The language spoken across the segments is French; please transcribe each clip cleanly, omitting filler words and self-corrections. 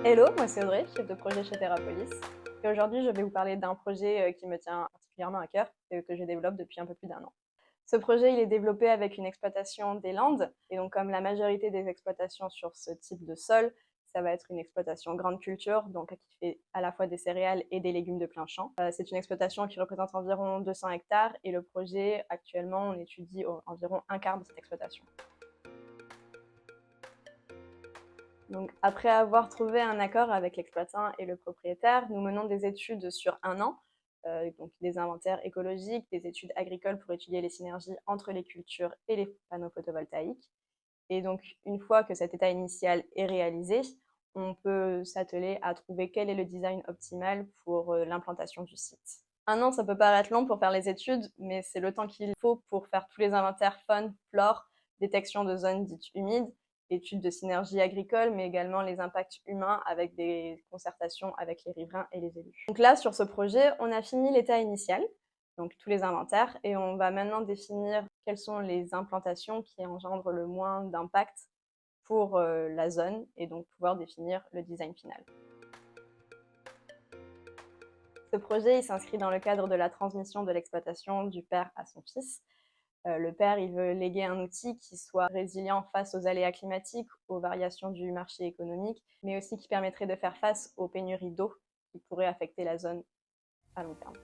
Hello, moi c'est Audrey, chef de projet chez Therapolis. Et aujourd'hui, je vais vous parler d'un projet qui me tient particulièrement à cœur et que je développe depuis un peu plus d'1 an. Ce projet, il est développé avec une exploitation des Landes. Et donc, comme la majorité des exploitations sur ce type de sol, ça va être une exploitation grande culture, donc qui fait à la fois des céréales et des légumes de plein champ. C'est une exploitation qui représente environ 200 hectares et le projet, actuellement, on étudie environ un quart de cette exploitation. Donc, après avoir trouvé un accord avec l'exploitant et le propriétaire, nous menons des études sur 1 an, donc des inventaires écologiques, des études agricoles pour étudier les synergies entre les cultures et les panneaux photovoltaïques. Et donc, une fois que cet état initial est réalisé, on peut s'atteler à trouver quel est le design optimal pour l'implantation du site. 1 an, ça peut paraître long pour faire les études, mais c'est le temps qu'il faut pour faire tous les inventaires faune, flore, détection de zones dites humides, études de synergie agricole, mais également les impacts humains avec des concertations avec les riverains et les élus. Donc là, sur ce projet, on a fini l'état initial, donc tous les inventaires, et on va maintenant définir quelles sont les implantations qui engendrent le moins d'impact pour la zone, et donc pouvoir définir le design final. Ce projet, il s'inscrit dans le cadre de la transmission de l'exploitation du père à son fils. Le père, il veut léguer un outil qui soit résilient face aux aléas climatiques, aux variations du marché économique, mais aussi qui permettrait de faire face aux pénuries d'eau qui pourraient affecter la zone à long terme.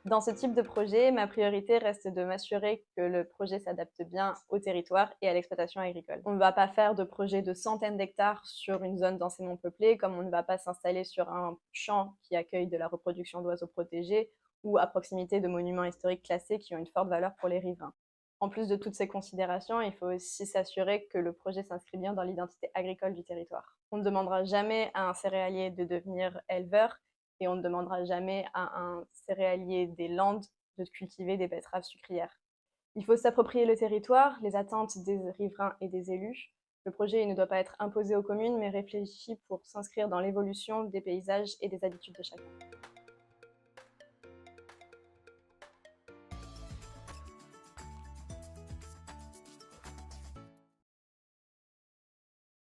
Dans ce type de projet, ma priorité reste de m'assurer que le projet s'adapte bien au territoire et à l'exploitation agricole. On ne va pas faire de projet de centaines d'hectares sur une zone densément peuplée, comme on ne va pas s'installer sur un champ qui accueille de la reproduction d'oiseaux protégés ou à proximité de monuments historiques classés qui ont une forte valeur pour les riverains. En plus de toutes ces considérations, il faut aussi s'assurer que le projet s'inscrit bien dans l'identité agricole du territoire. On ne demandera jamais à un céréalier de devenir éleveur, et on ne demandera jamais à un céréalier des Landes de cultiver des betteraves sucrières. Il faut s'approprier le territoire, les attentes des riverains et des élus. Le projet ne doit pas être imposé aux communes, mais réfléchi pour s'inscrire dans l'évolution des paysages et des habitudes de chacun.